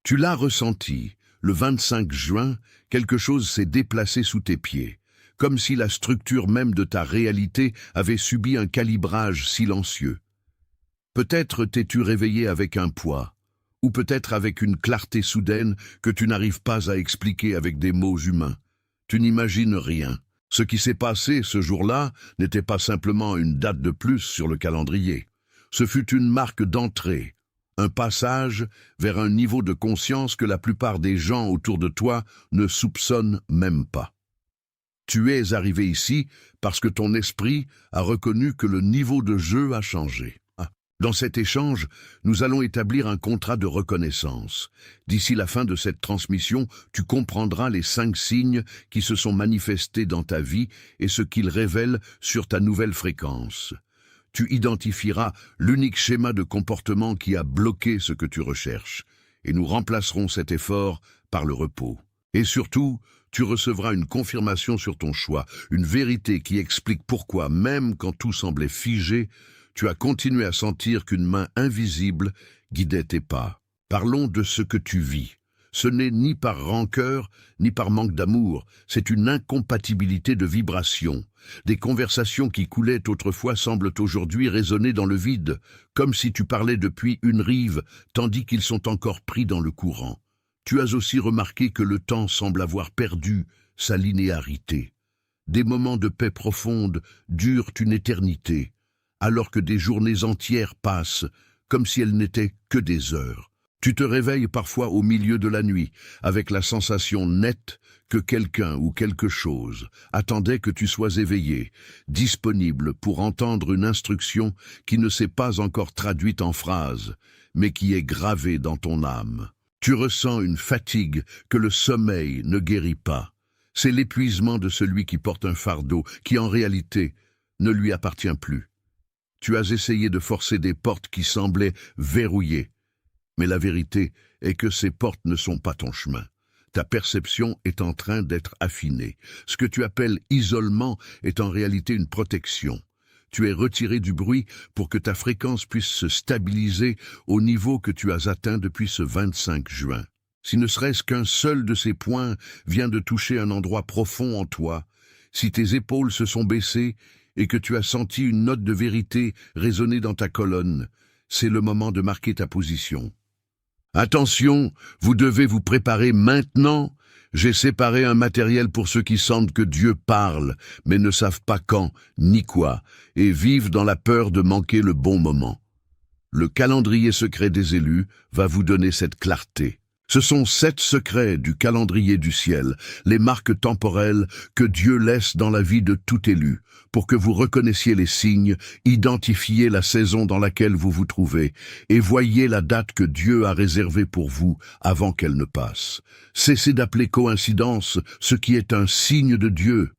Tu l'as ressenti. Le 25 juin, quelque chose s'est déplacé sous tes pieds, comme si la structure même de ta réalité avait subi un calibrage silencieux. Peut-être t'es-tu réveillé avec un poids, ou peut-être avec une clarté soudaine que tu n'arrives pas à expliquer avec des mots humains. Tu n'imagines rien. Ce qui s'est passé ce jour-là n'était pas simplement une date de plus sur le calendrier. Ce fut une marque d'entrée, un passage vers un niveau de conscience que la plupart des gens autour de toi ne soupçonnent même pas. Tu es arrivé ici parce que ton esprit a reconnu que le niveau de jeu a changé. Dans cet échange, nous allons établir un contrat de reconnaissance. D'ici la fin de cette transmission, tu comprendras les 5 signes qui se sont manifestés dans ta vie et ce qu'ils révèlent sur ta nouvelle fréquence. Tu identifieras l'unique schéma de comportement qui a bloqué ce que tu recherches, et nous remplacerons cet effort par le repos. Et surtout, tu recevras une confirmation sur ton choix, une vérité qui explique pourquoi, même quand tout semblait figé, tu as continué à sentir qu'une main invisible guidait tes pas. Parlons de ce que tu vis. Ce n'est ni par rancœur, ni par manque d'amour, c'est une incompatibilité de vibrations. Des conversations qui coulaient autrefois semblent aujourd'hui résonner dans le vide, comme si tu parlais depuis une rive, tandis qu'ils sont encore pris dans le courant. Tu as aussi remarqué que le temps semble avoir perdu sa linéarité. Des moments de paix profonde durent une éternité, alors que des journées entières passent, comme si elles n'étaient que des heures. Tu te réveilles parfois au milieu de la nuit, avec la sensation nette que quelqu'un ou quelque chose attendait que tu sois éveillé, disponible pour entendre une instruction qui ne s'est pas encore traduite en phrases, mais qui est gravée dans ton âme. Tu ressens une fatigue que le sommeil ne guérit pas. C'est l'épuisement de celui qui porte un fardeau qui, en réalité, ne lui appartient plus. Tu as essayé de forcer des portes qui semblaient verrouillées, mais la vérité est que ces portes ne sont pas ton chemin. Ta perception est en train d'être affinée. Ce que tu appelles isolement est en réalité une protection. Tu es retiré du bruit pour que ta fréquence puisse se stabiliser au niveau que tu as atteint depuis ce 25 juin. Si ne serait-ce qu'un seul de ces points vient de toucher un endroit profond en toi, si tes épaules se sont baissées et que tu as senti une note de vérité résonner dans ta colonne, c'est le moment de marquer ta position. Attention, vous devez vous préparer maintenant. J'ai séparé un matériel pour ceux qui sentent que Dieu parle, mais ne savent pas quand ni quoi, et vivent dans la peur de manquer le bon moment. Le calendrier secret des élus va vous donner cette clarté. Ce sont 7 secrets du calendrier du ciel, les marques temporelles que Dieu laisse dans la vie de tout élu, pour que vous reconnaissiez les signes, identifiez la saison dans laquelle vous vous trouvez, et voyez la date que Dieu a réservée pour vous avant qu'elle ne passe. Cessez d'appeler coïncidence ce qui est un signe de Dieu.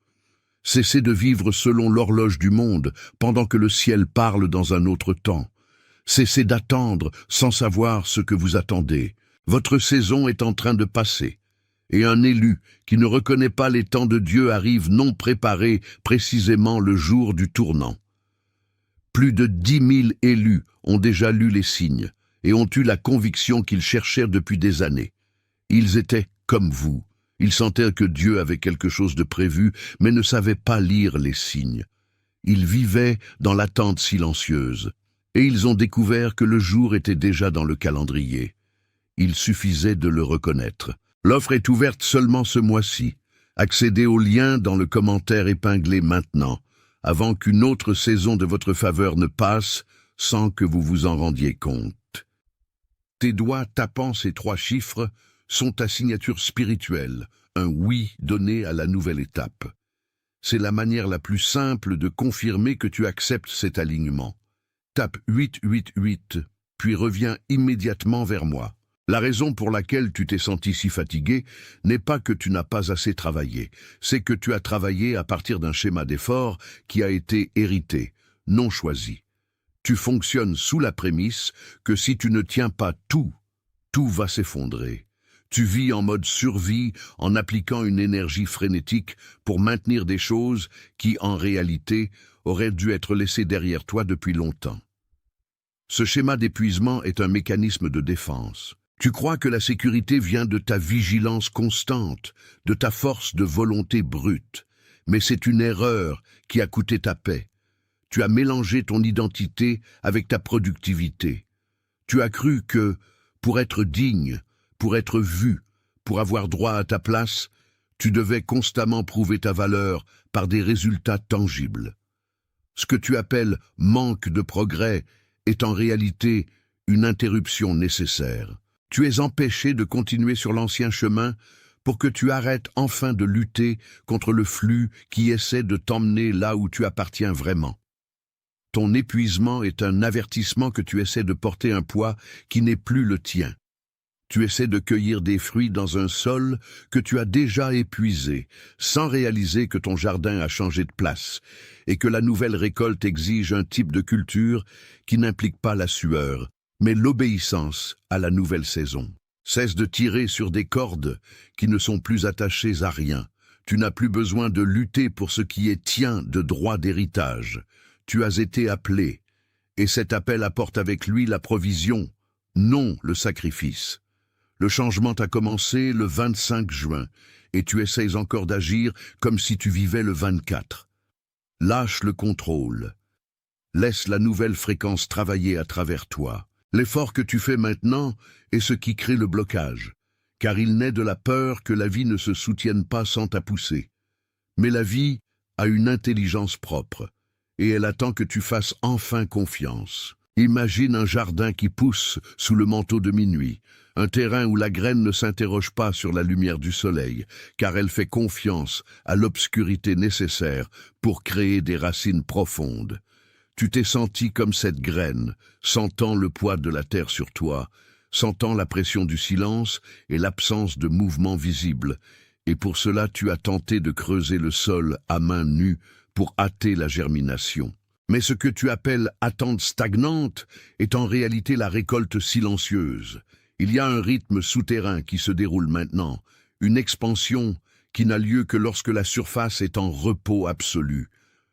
Cessez de vivre selon l'horloge du monde, pendant que le ciel parle dans un autre temps. Cessez d'attendre sans savoir ce que vous attendez. Votre saison est en train de passer, et un élu qui ne reconnaît pas les temps de Dieu arrive non préparé précisément le jour du tournant. Plus de 10 000 élus ont déjà lu les signes et ont eu la conviction qu'ils cherchèrent depuis des années. Ils étaient comme vous, ils sentaient que Dieu avait quelque chose de prévu, mais ne savaient pas lire les signes. Ils vivaient dans l'attente silencieuse, et ils ont découvert que le jour était déjà dans le calendrier. Il suffisait de le reconnaître. L'offre est ouverte seulement ce mois-ci. Accédez au lien dans le commentaire épinglé maintenant, avant qu'une autre saison de votre faveur ne passe sans que vous vous en rendiez compte. Tes doigts tapant ces 3 chiffres sont ta signature spirituelle, un oui donné à la nouvelle étape. C'est la manière la plus simple de confirmer que tu acceptes cet alignement. Tape 888, puis reviens immédiatement vers moi. La raison pour laquelle tu t'es senti si fatigué n'est pas que tu n'as pas assez travaillé, c'est que tu as travaillé à partir d'un schéma d'effort qui a été hérité, non choisi. Tu fonctionnes sous la prémisse que si tu ne tiens pas tout va s'effondrer. Tu vis en mode survie en appliquant une énergie frénétique pour maintenir des choses qui, en réalité, auraient dû être laissées derrière toi depuis longtemps. Ce schéma d'épuisement est un mécanisme de défense. Tu crois que la sécurité vient de ta vigilance constante, de ta force de volonté brute. Mais c'est une erreur qui a coûté ta paix. Tu as mélangé ton identité avec ta productivité. Tu as cru que, pour être digne, pour être vu, pour avoir droit à ta place, tu devais constamment prouver ta valeur par des résultats tangibles. Ce que tu appelles manque de progrès est en réalité une interruption nécessaire. Tu es empêché de continuer sur l'ancien chemin pour que tu arrêtes enfin de lutter contre le flux qui essaie de t'emmener là où tu appartiens vraiment. Ton épuisement est un avertissement que tu essaies de porter un poids qui n'est plus le tien. Tu essaies de cueillir des fruits dans un sol que tu as déjà épuisé, sans réaliser que ton jardin a changé de place et que la nouvelle récolte exige un type de culture qui n'implique pas la sueur, mais l'obéissance à la nouvelle saison. Cesse de tirer sur des cordes qui ne sont plus attachées à rien. Tu n'as plus besoin de lutter pour ce qui est tien de droit d'héritage. Tu as été appelé, et cet appel apporte avec lui la provision, non le sacrifice. Le changement a commencé le 25 juin, et tu essayes encore d'agir comme si tu vivais le 24. Lâche le contrôle. Laisse la nouvelle fréquence travailler à travers toi. L'effort que tu fais maintenant est ce qui crée le blocage, car il naît de la peur que la vie ne se soutienne pas sans ta poussée. Mais la vie a une intelligence propre, et elle attend que tu fasses enfin confiance. Imagine un jardin qui pousse sous le manteau de minuit, un terrain où la graine ne s'interroge pas sur la lumière du soleil, car elle fait confiance à l'obscurité nécessaire pour créer des racines profondes. Tu t'es senti comme cette graine, sentant le poids de la terre sur toi, sentant la pression du silence et l'absence de mouvement visible, et pour cela tu as tenté de creuser le sol à main nue pour hâter la germination. Mais ce que tu appelles attente stagnante est en réalité la récolte silencieuse. Il y a un rythme souterrain qui se déroule maintenant, une expansion qui n'a lieu que lorsque la surface est en repos absolu.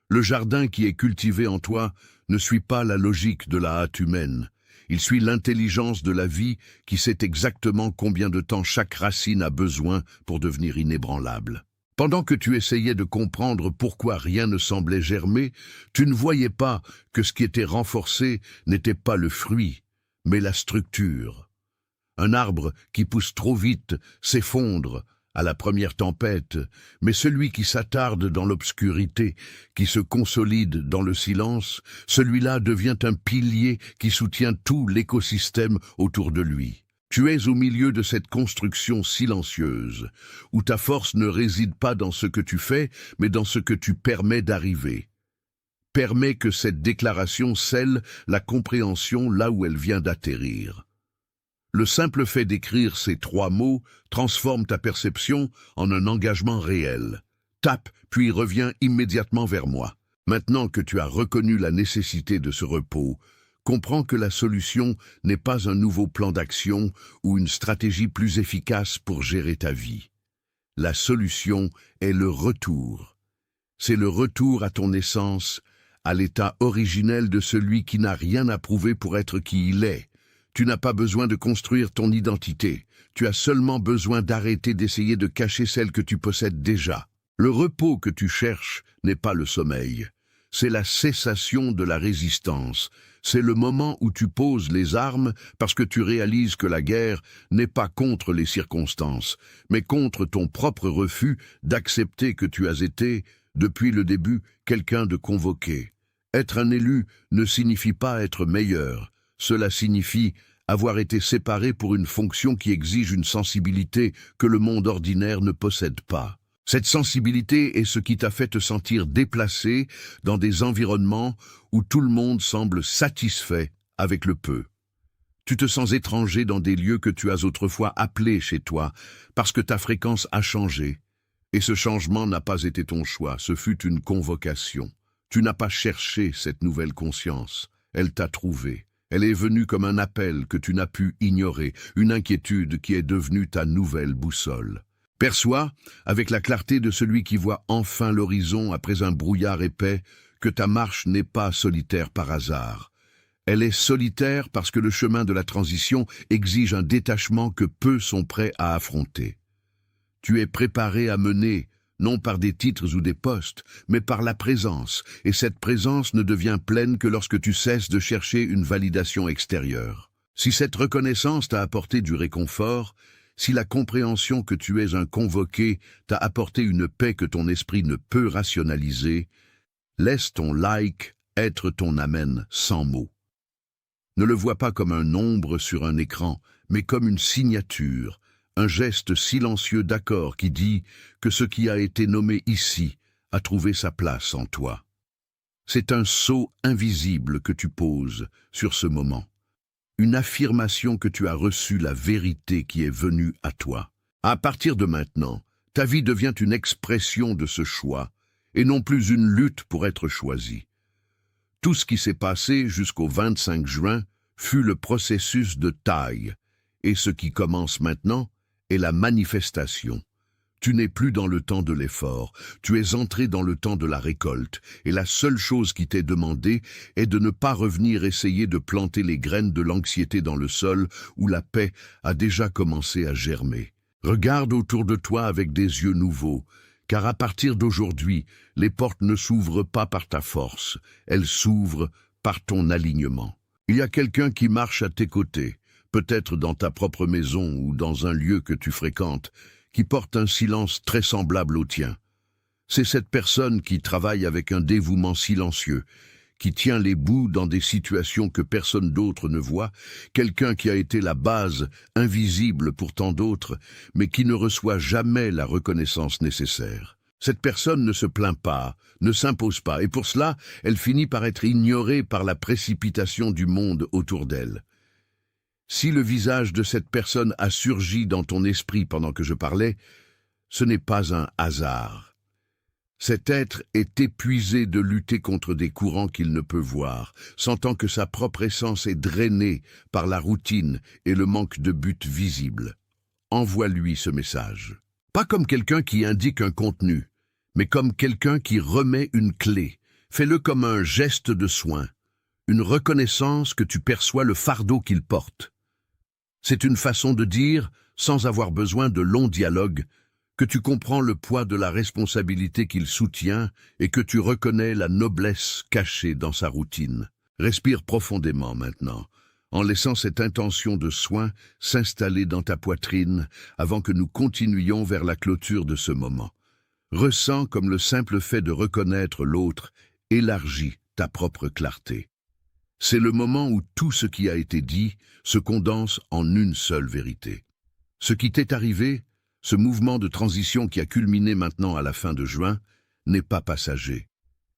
Le jardin qui est cultivé en toi ne suit pas la logique de la hâte humaine. Il suit l'intelligence de la vie qui sait exactement combien de temps chaque racine a besoin pour devenir inébranlable. Pendant que tu essayais de comprendre pourquoi rien ne semblait germer, tu ne voyais pas que ce qui était renforcé n'était pas le fruit, mais la structure. Un arbre qui pousse trop vite s'effondre à la première tempête, mais celui qui s'attarde dans l'obscurité, qui se consolide dans le silence, celui-là devient un pilier qui soutient tout l'écosystème autour de lui. Tu es au milieu de cette construction silencieuse, où ta force ne réside pas dans ce que tu fais, mais dans ce que tu permets d'arriver. Permets que cette déclaration scelle la compréhension là où elle vient d'atterrir. Le simple fait d'écrire ces 3 mots transforme ta perception en un engagement réel. Tape, puis reviens immédiatement vers moi. Maintenant que tu as reconnu la nécessité de ce repos, comprends que la solution n'est pas un nouveau plan d'action ou une stratégie plus efficace pour gérer ta vie. La solution est le retour. C'est le retour à ton essence, à l'état originel de celui qui n'a rien à prouver pour être qui il est. Tu n'as pas besoin de construire ton identité. Tu as seulement besoin d'arrêter d'essayer de cacher celle que tu possèdes déjà. Le repos que tu cherches n'est pas le sommeil. C'est la cessation de la résistance. C'est le moment où tu poses les armes parce que tu réalises que la guerre n'est pas contre les circonstances, mais contre ton propre refus d'accepter que tu as été, depuis le début, quelqu'un de convoqué. Être un élu ne signifie pas être meilleur. Cela signifie avoir été séparé pour une fonction qui exige une sensibilité que le monde ordinaire ne possède pas. Cette sensibilité est ce qui t'a fait te sentir déplacé dans des environnements où tout le monde semble satisfait avec le peu. Tu te sens étranger dans des lieux que tu as autrefois appelés chez toi parce que ta fréquence a changé. Et ce changement n'a pas été ton choix, ce fut une convocation. Tu n'as pas cherché cette nouvelle conscience, elle t'a trouvé. Elle est venue comme un appel que tu n'as pu ignorer, une inquiétude qui est devenue ta nouvelle boussole. Perçois, avec la clarté de celui qui voit enfin l'horizon après un brouillard épais, que ta marche n'est pas solitaire par hasard. Elle est solitaire parce que le chemin de la transition exige un détachement que peu sont prêts à affronter. Tu es préparé à mener, non par des titres ou des postes, mais par la présence, et cette présence ne devient pleine que lorsque tu cesses de chercher une validation extérieure. Si cette reconnaissance t'a apporté du réconfort, si la compréhension que tu es un convoqué t'a apporté une paix que ton esprit ne peut rationaliser, laisse ton like être ton amen sans mots. Ne le vois pas comme un nombre sur un écran, mais comme une signature, un geste silencieux d'accord qui dit que ce qui a été nommé ici a trouvé sa place en toi. C'est un sceau invisible que tu poses sur ce moment, une affirmation que tu as reçu la vérité qui est venue à toi. À partir de maintenant, ta vie devient une expression de ce choix, et non plus une lutte pour être choisi. Tout ce qui s'est passé jusqu'au 25 juin fut le processus de taille, et ce qui commence maintenant est la manifestation. Tu n'es plus dans le temps de l'effort, tu es entré dans le temps de la récolte, et la seule chose qui t'est demandée est de ne pas revenir essayer de planter les graines de l'anxiété dans le sol où la paix a déjà commencé à germer. Regarde autour de toi avec des yeux nouveaux, car à partir d'aujourd'hui, les portes ne s'ouvrent pas par ta force, elles s'ouvrent par ton alignement. Il y a quelqu'un qui marche à tes côtés, peut-être dans ta propre maison ou dans un lieu que tu fréquentes, qui porte un silence très semblable au tien. C'est cette personne qui travaille avec un dévouement silencieux, qui tient les bouts dans des situations que personne d'autre ne voit, quelqu'un qui a été la base invisible pour tant d'autres, mais qui ne reçoit jamais la reconnaissance nécessaire. Cette personne ne se plaint pas, ne s'impose pas, et pour cela, elle finit par être ignorée par la précipitation du monde autour d'elle. Si le visage de cette personne a surgi dans ton esprit pendant que je parlais, ce n'est pas un hasard. Cet être est épuisé de lutter contre des courants qu'il ne peut voir, sentant que sa propre essence est drainée par la routine et le manque de but visible. Envoie-lui ce message. Pas comme quelqu'un qui indique un contenu, mais comme quelqu'un qui remet une clé. Fais-le comme un geste de soin, une reconnaissance que tu perçois le fardeau qu'il porte. C'est une façon de dire, sans avoir besoin de longs dialogues, que tu comprends le poids de la responsabilité qu'il soutient et que tu reconnais la noblesse cachée dans sa routine. Respire profondément maintenant, en laissant cette intention de soin s'installer dans ta poitrine avant que nous continuions vers la clôture de ce moment. Ressens comme le simple fait de reconnaître l'autre élargit ta propre clarté. C'est le moment où tout ce qui a été dit se condense en une seule vérité. Ce qui t'est arrivé, ce mouvement de transition qui a culminé maintenant à la fin de juin, n'est pas passager.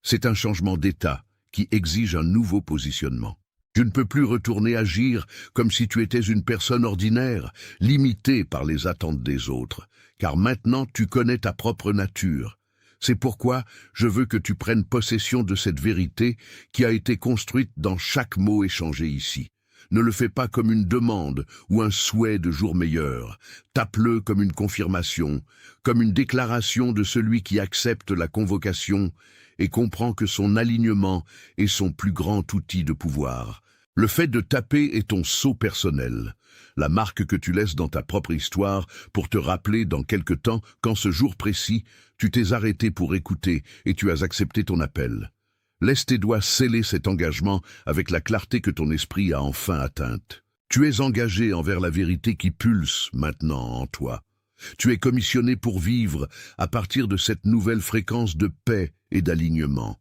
C'est un changement d'état qui exige un nouveau positionnement. Tu ne peux plus retourner agir comme si tu étais une personne ordinaire, limitée par les attentes des autres, car maintenant tu connais ta propre nature. C'est pourquoi je veux que tu prennes possession de cette vérité qui a été construite dans chaque mot échangé ici. Ne le fais pas comme une demande ou un souhait de jour meilleur. Tape-le comme une confirmation, comme une déclaration de celui qui accepte la convocation et comprend que son alignement est son plus grand outil de pouvoir. Le fait de taper est ton sceau personnel, la marque que tu laisses dans ta propre histoire pour te rappeler dans quelque temps qu'en ce jour précis, tu t'es arrêté pour écouter et tu as accepté ton appel. Laisse tes doigts sceller cet engagement avec la clarté que ton esprit a enfin atteinte. Tu es engagé envers la vérité qui pulse maintenant en toi. Tu es commissionné pour vivre à partir de cette nouvelle fréquence de paix et d'alignement.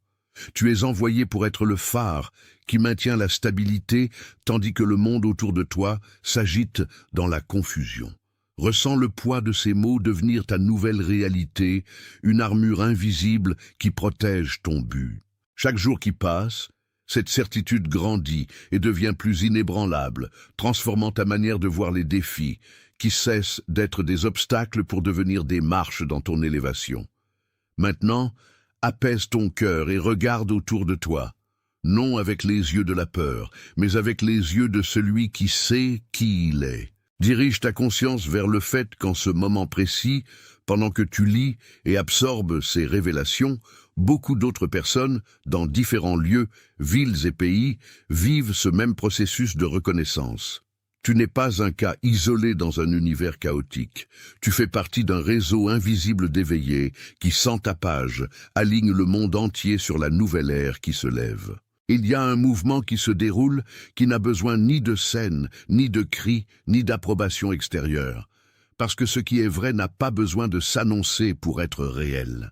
Tu es envoyé pour être le phare qui maintient la stabilité tandis que le monde autour de toi s'agite dans la confusion. Ressens le poids de ces mots devenir ta nouvelle réalité, une armure invisible qui protège ton but. Chaque jour qui passe, cette certitude grandit et devient plus inébranlable, transformant ta manière de voir les défis, qui cessent d'être des obstacles pour devenir des marches dans ton élévation. Maintenant, apaise ton cœur et regarde autour de toi, non avec les yeux de la peur, mais avec les yeux de celui qui sait qui il est. Dirige ta conscience vers le fait qu'en ce moment précis, Pendant que tu lis et absorbes ces révélations, beaucoup d'autres personnes, dans différents lieux, villes et pays, vivent ce même processus de reconnaissance. Tu n'es pas un cas isolé dans un univers chaotique. Tu fais partie d'un réseau invisible d'éveillés qui, sans tapage, aligne le monde entier sur la nouvelle ère qui se lève. Il y a un mouvement qui se déroule qui n'a besoin ni de scène, ni de cris, ni d'approbation extérieure. Parce que ce qui est vrai n'a pas besoin de s'annoncer pour être réel.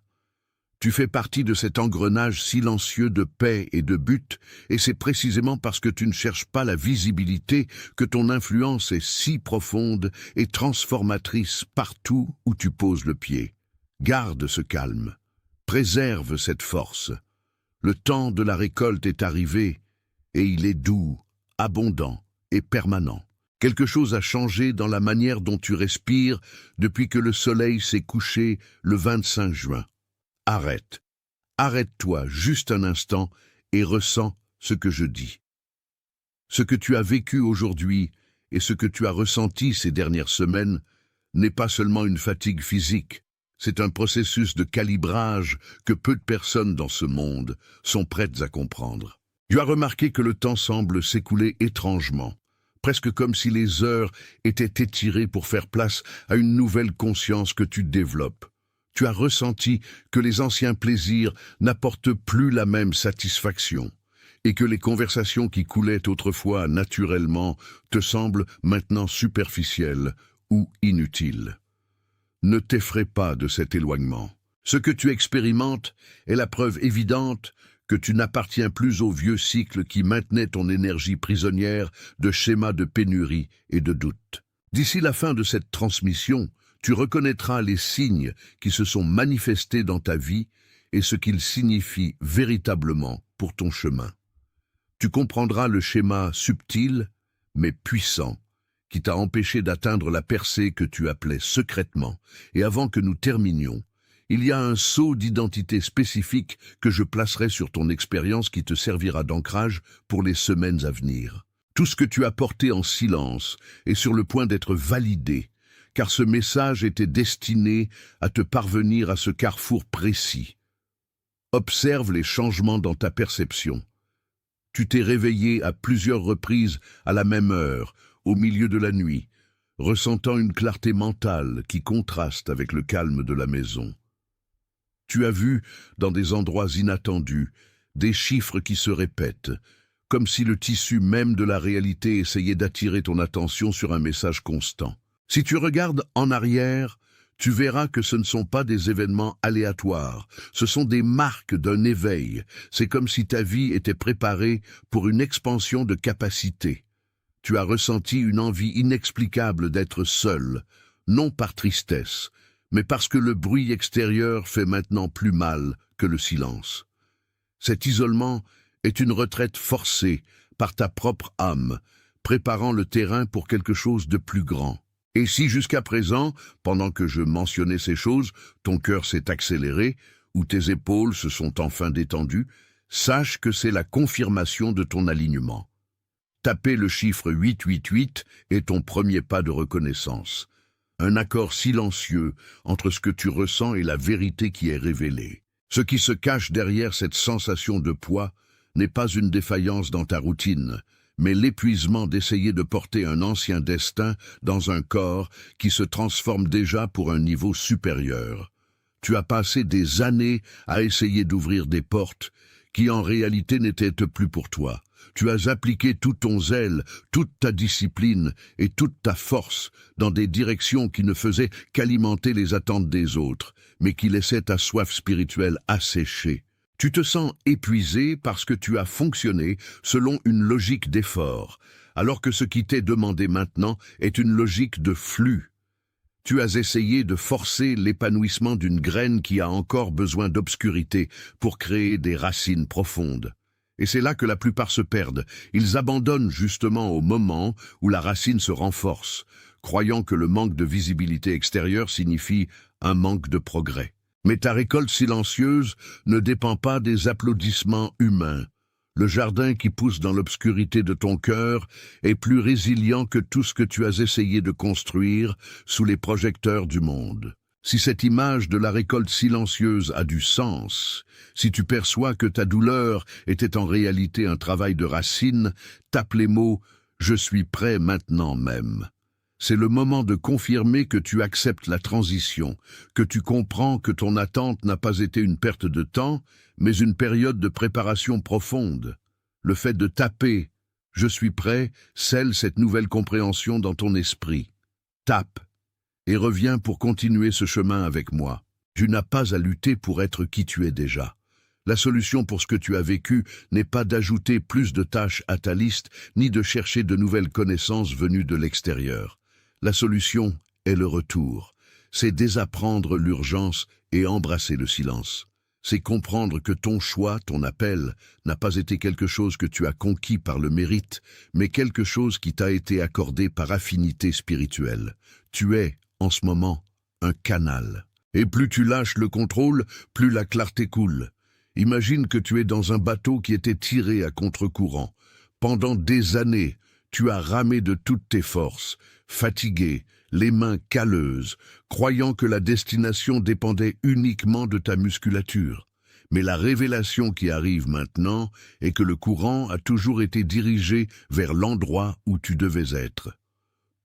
Tu fais partie de cet engrenage silencieux de paix et de but, et c'est précisément parce que tu ne cherches pas la visibilité que ton influence est si profonde et transformatrice partout où tu poses le pied. Garde ce calme, préserve cette force. Le temps de la récolte est arrivé, et il est doux, abondant et permanent. Quelque chose a changé dans la manière dont tu respires depuis que le soleil s'est couché le 25 juin. Arrête. Arrête-toi juste un instant et ressens ce que je dis. Ce que tu as vécu aujourd'hui et ce que tu as ressenti ces dernières semaines n'est pas seulement une fatigue physique, c'est un processus de calibrage que peu de personnes dans ce monde sont prêtes à comprendre. Tu as remarqué que le temps semble s'écouler étrangement, presque comme si les heures étaient étirées pour faire place à une nouvelle conscience que tu développes. Tu as ressenti que les anciens plaisirs n'apportent plus la même satisfaction et que les conversations qui coulaient autrefois naturellement te semblent maintenant superficielles ou inutiles. Ne t'effraie pas de cet éloignement. Ce que tu expérimentes est la preuve évidente que tu n'appartiens plus au vieux cycle qui maintenait ton énergie prisonnière de schémas de pénurie et de doute. D'ici la fin de cette transmission, tu reconnaîtras les signes qui se sont manifestés dans ta vie et ce qu'ils signifient véritablement pour ton chemin. Tu comprendras le schéma subtil, mais puissant, qui t'a empêché d'atteindre la percée que tu appelais secrètement. Et avant que nous terminions, il y a un sceau d'identité spécifique que je placerai sur ton expérience qui te servira d'ancrage pour les semaines à venir. Tout ce que tu as porté en silence est sur le point d'être validé, car ce message était destiné à te parvenir à ce carrefour précis. Observe les changements dans ta perception. Tu t'es réveillé à plusieurs reprises à la même heure, au milieu de la nuit, ressentant une clarté mentale qui contraste avec le calme de la maison. Tu as vu, dans des endroits inattendus, des chiffres qui se répètent, comme si le tissu même de la réalité essayait d'attirer ton attention sur un message constant. Si tu regardes en arrière, tu verras que ce ne sont pas des événements aléatoires, ce sont des marques d'un éveil. C'est comme si ta vie était préparée pour une expansion de capacité. Tu as ressenti une envie inexplicable d'être seul, non par tristesse, mais parce que le bruit extérieur fait maintenant plus mal que le silence. Cet isolement est une retraite forcée par ta propre âme, préparant le terrain pour quelque chose de plus grand. Et si jusqu'à présent, pendant que je mentionnais ces choses, ton cœur s'est accéléré, ou tes épaules se sont enfin détendues, sache que c'est la confirmation de ton alignement. Taper le chiffre 888 est ton premier pas de reconnaissance. Un accord silencieux entre ce que tu ressens et la vérité qui est révélée. Ce qui se cache derrière cette sensation de poids n'est pas une défaillance dans ta routine, mais l'épuisement d'essayer de porter un ancien destin dans un corps qui se transforme déjà pour un niveau supérieur. Tu as passé des années à essayer d'ouvrir des portes qui en réalité n'étaient plus pour toi. Tu as appliqué tout ton zèle, toute ta discipline et toute ta force dans des directions qui ne faisaient qu'alimenter les attentes des autres, mais qui laissaient ta soif spirituelle asséchée. Tu te sens épuisé parce que tu as fonctionné selon une logique d'effort, alors que ce qui t'est demandé maintenant est une logique de flux. Tu as essayé de forcer l'épanouissement d'une graine qui a encore besoin d'obscurité pour créer des racines profondes. Et c'est là que la plupart se perdent. Ils abandonnent justement au moment où la racine se renforce, croyant que le manque de visibilité extérieure signifie un manque de progrès. Mais ta récolte silencieuse ne dépend pas des applaudissements humains. Le jardin qui pousse dans l'obscurité de ton cœur est plus résilient que tout ce que tu as essayé de construire sous les projecteurs du monde. Si cette image de la récolte silencieuse a du sens, si tu perçois que ta douleur était en réalité un travail de racine, tape les mots « Je suis prêt maintenant même ». C'est le moment de confirmer que tu acceptes la transition, que tu comprends que ton attente n'a pas été une perte de temps, mais une période de préparation profonde. Le fait de taper « Je suis prêt » scelle cette nouvelle compréhension dans ton esprit. Tape et reviens pour continuer ce chemin avec moi. Tu n'as pas à lutter pour être qui tu es déjà. La solution pour ce que tu as vécu n'est pas d'ajouter plus de tâches à ta liste, ni de chercher de nouvelles connaissances venues de l'extérieur. La solution est le retour. C'est désapprendre l'urgence et embrasser le silence. C'est comprendre que ton choix, ton appel, n'a pas été quelque chose que tu as conquis par le mérite, mais quelque chose qui t'a été accordé par affinité spirituelle. Tu es, en ce moment, un canal. Et plus tu lâches le contrôle, plus la clarté coule. Imagine que tu es dans un bateau qui était tiré à contre-courant. Pendant des années, tu as ramé de toutes tes forces, fatigué, les mains calleuses, croyant que la destination dépendait uniquement de ta musculature. Mais la révélation qui arrive maintenant est que le courant a toujours été dirigé vers l'endroit où tu devais être.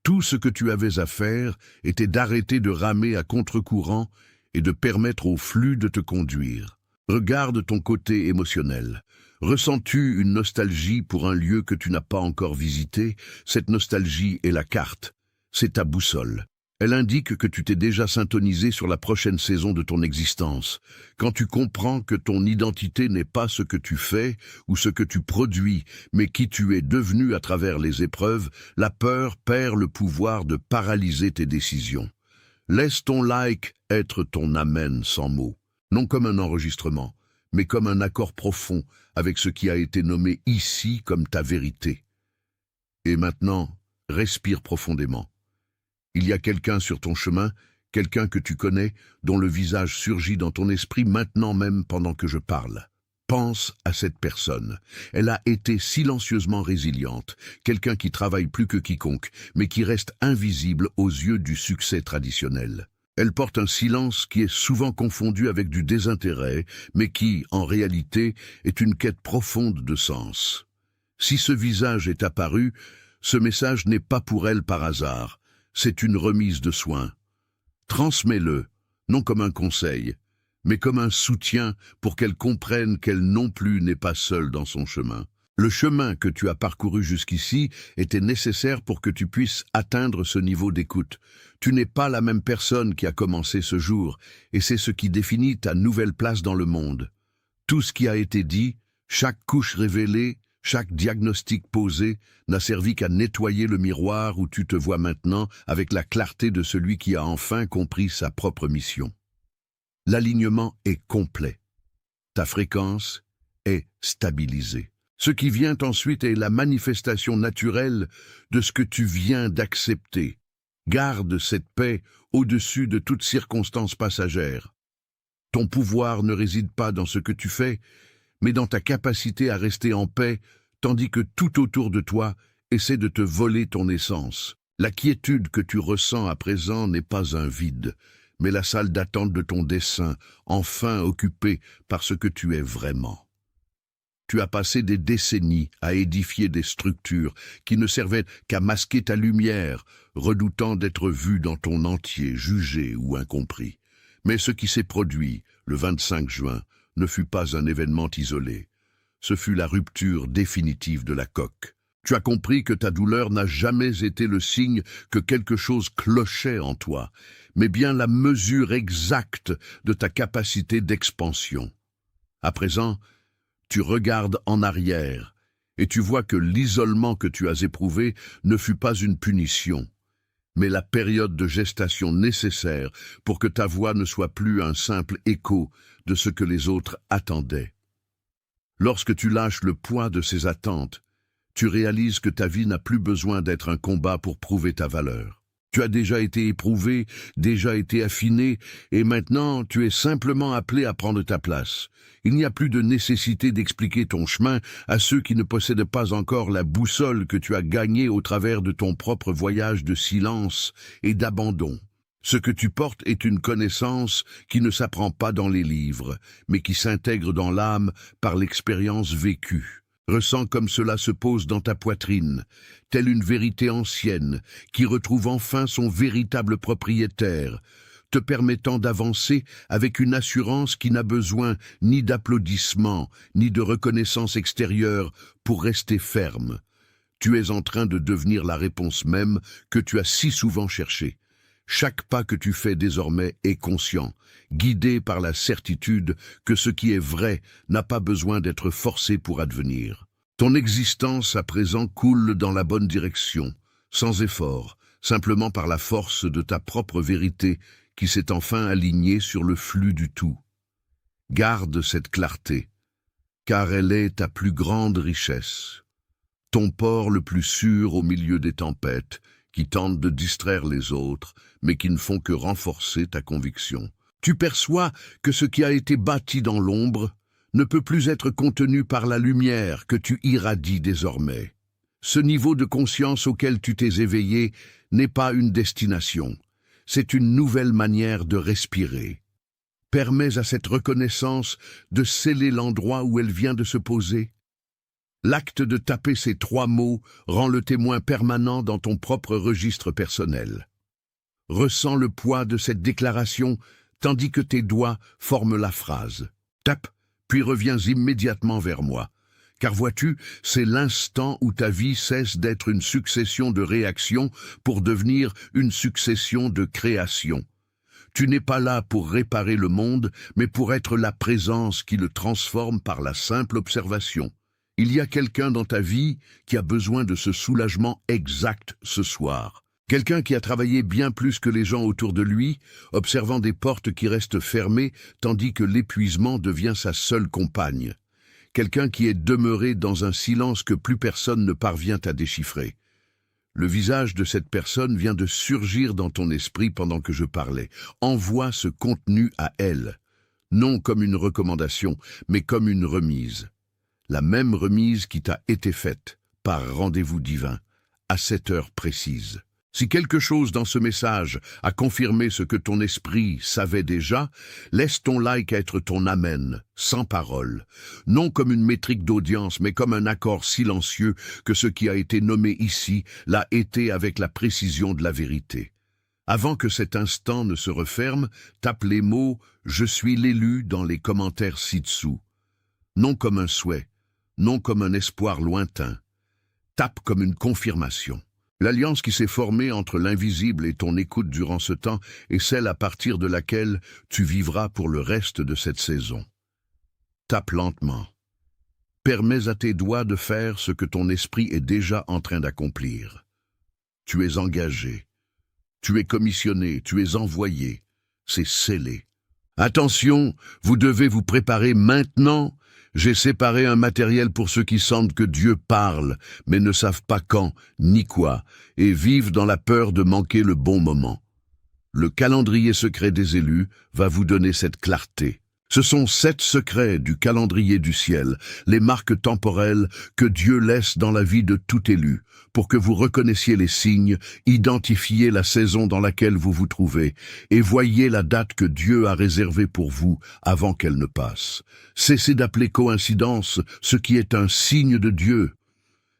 Tout ce que tu avais à faire était d'arrêter de ramer à contre-courant et de permettre au flux de te conduire. Regarde ton côté émotionnel. Ressens-tu une nostalgie pour un lieu que tu n'as pas encore visité? Cette nostalgie est la carte. C'est ta boussole. Elle indique que tu t'es déjà syntonisé sur la prochaine saison de ton existence. Quand tu comprends que ton identité n'est pas ce que tu fais ou ce que tu produis, mais qui tu es devenu à travers les épreuves, la peur perd le pouvoir de paralyser tes décisions. Laisse ton like être ton amen sans mots, non comme un enregistrement, mais comme un accord profond avec ce qui a été nommé ici comme ta vérité. Et maintenant, respire profondément. Il y a quelqu'un sur ton chemin, quelqu'un que tu connais, dont le visage surgit dans ton esprit maintenant même pendant que je parle. Pense à cette personne. Elle a été silencieusement résiliente, quelqu'un qui travaille plus que quiconque, mais qui reste invisible aux yeux du succès traditionnel. Elle porte un silence qui est souvent confondu avec du désintérêt, mais qui, en réalité, est une quête profonde de sens. Si ce visage est apparu, ce message n'est pas pour elle par hasard. C'est une remise de soin. Transmets-le, non comme un conseil, mais comme un soutien pour qu'elle comprenne qu'elle non plus n'est pas seule dans son chemin. Le chemin que tu as parcouru jusqu'ici était nécessaire pour que tu puisses atteindre ce niveau d'écoute. Tu n'es pas la même personne qui a commencé ce jour, et c'est ce qui définit ta nouvelle place dans le monde. Tout ce qui a été dit, chaque couche révélée, chaque diagnostic posé n'a servi qu'à nettoyer le miroir où tu te vois maintenant avec la clarté de celui qui a enfin compris sa propre mission. L'alignement est complet. Ta fréquence est stabilisée. Ce qui vient ensuite est la manifestation naturelle de ce que tu viens d'accepter. Garde cette paix au-dessus de toute circonstance passagère. Ton pouvoir ne réside pas dans ce que tu fais, mais dans ta capacité à rester en paix, tandis que tout autour de toi essaie de te voler ton essence. La quiétude que tu ressens à présent n'est pas un vide, mais la salle d'attente de ton dessein, enfin occupée par ce que tu es vraiment. Tu as passé des décennies à édifier des structures qui ne servaient qu'à masquer ta lumière, redoutant d'être vu dans ton entier, jugé ou incompris. Mais ce qui s'est produit le 25 juin ne fut pas un événement isolé. Ce fut la rupture définitive de la coque. Tu as compris que ta douleur n'a jamais été le signe que quelque chose clochait en toi, mais bien la mesure exacte de ta capacité d'expansion. À présent, tu regardes en arrière et tu vois que l'isolement que tu as éprouvé ne fut pas une punition, mais la période de gestation nécessaire pour que ta voix ne soit plus un simple écho de ce que les autres attendaient. Lorsque tu lâches le poids de ces attentes, tu réalises que ta vie n'a plus besoin d'être un combat pour prouver ta valeur. Tu as déjà été éprouvé, déjà été affiné, et maintenant tu es simplement appelé à prendre ta place. Il n'y a plus de nécessité d'expliquer ton chemin à ceux qui ne possèdent pas encore la boussole que tu as gagnée au travers de ton propre voyage de silence et d'abandon. Ce que tu portes est une connaissance qui ne s'apprend pas dans les livres, mais qui s'intègre dans l'âme par l'expérience vécue. Ressens comme cela se pose dans ta poitrine, telle une vérité ancienne, qui retrouve enfin son véritable propriétaire, te permettant d'avancer avec une assurance qui n'a besoin ni d'applaudissements, ni de reconnaissance extérieure pour rester ferme. Tu es en train de devenir la réponse même que tu as si souvent cherchée. Chaque pas que tu fais désormais est conscient, guidé par la certitude que ce qui est vrai n'a pas besoin d'être forcé pour advenir. Ton existence à présent coule dans la bonne direction, sans effort, simplement par la force de ta propre vérité qui s'est enfin alignée sur le flux du tout. Garde cette clarté, car elle est ta plus grande richesse. Ton port le plus sûr au milieu des tempêtes, qui tentent de distraire les autres, mais qui ne font que renforcer ta conviction. Tu perçois que ce qui a été bâti dans l'ombre ne peut plus être contenu par la lumière que tu irradies désormais. Ce niveau de conscience auquel tu t'es éveillé n'est pas une destination, c'est une nouvelle manière de respirer. Permets à cette reconnaissance de sceller l'endroit où elle vient de se poser. L'acte de taper ces 3 mots rend le témoin permanent dans ton propre registre personnel. Ressens le poids de cette déclaration tandis que tes doigts forment la phrase. Tape, puis reviens immédiatement vers moi. Car vois-tu, c'est l'instant où ta vie cesse d'être une succession de réactions pour devenir une succession de créations. Tu n'es pas là pour réparer le monde, mais pour être la présence qui le transforme par la simple observation. Il y a quelqu'un dans ta vie qui a besoin de ce soulagement exact ce soir. Quelqu'un qui a travaillé bien plus que les gens autour de lui, observant des portes qui restent fermées tandis que l'épuisement devient sa seule compagne. Quelqu'un qui est demeuré dans un silence que plus personne ne parvient à déchiffrer. Le visage de cette personne vient de surgir dans ton esprit pendant que je parlais. Envoie ce contenu à elle, non comme une recommandation, mais comme une remise. La même remise qui t'a été faite, par rendez-vous divin, à cette heure précise. Si quelque chose dans ce message a confirmé ce que ton esprit savait déjà, laisse ton like être ton amen, sans parole, non comme une métrique d'audience, mais comme un accord silencieux que ce qui a été nommé ici l'a été avec la précision de la vérité. Avant que cet instant ne se referme, tape les mots « Je suis l'élu » dans les commentaires ci-dessous. Non comme un souhait, non comme un espoir lointain. Tape comme une confirmation. L'alliance qui s'est formée entre l'invisible et ton écoute durant ce temps est celle à partir de laquelle tu vivras pour le reste de cette saison. Tape lentement. Permets à tes doigts de faire ce que ton esprit est déjà en train d'accomplir. Tu es engagé. Tu es commissionné, tu es envoyé. C'est scellé. Attention, vous devez vous préparer maintenant. J'ai séparé un matériel pour ceux qui sentent que Dieu parle, mais ne savent pas quand, ni quoi, et vivent dans la peur de manquer le bon moment. Le calendrier secret des élus va vous donner cette clarté. Ce sont 7 secrets du calendrier du ciel, les marques temporelles que Dieu laisse dans la vie de tout élu, pour que vous reconnaissiez les signes, identifiez la saison dans laquelle vous vous trouvez, et voyez la date que Dieu a réservée pour vous avant qu'elle ne passe. Cessez d'appeler coïncidence ce qui est un signe de Dieu.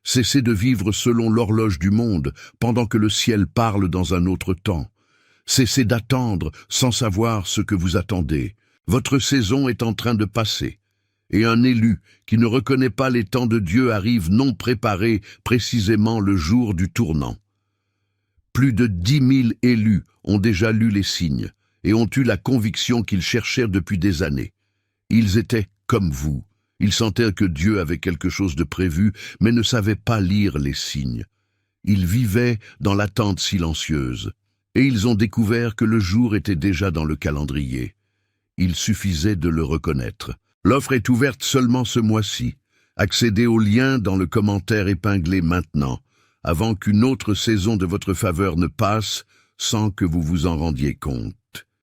Cessez de vivre selon l'horloge du monde, pendant que le ciel parle dans un autre temps. Cessez d'attendre sans savoir ce que vous attendez. Votre saison est en train de passer, et un élu qui ne reconnaît pas les temps de Dieu arrive non préparé précisément le jour du tournant. Plus de 10 000 élus ont déjà lu les signes et ont eu la conviction qu'ils cherchaient depuis des années. Ils étaient comme vous. Ils sentaient que Dieu avait quelque chose de prévu, mais ne savaient pas lire les signes. Ils vivaient dans l'attente silencieuse, et ils ont découvert que le jour était déjà dans le calendrier. Il suffisait de le reconnaître. L'offre est ouverte seulement ce mois-ci. Accédez au lien dans le commentaire épinglé maintenant, avant qu'une autre saison de votre faveur ne passe sans que vous vous en rendiez compte.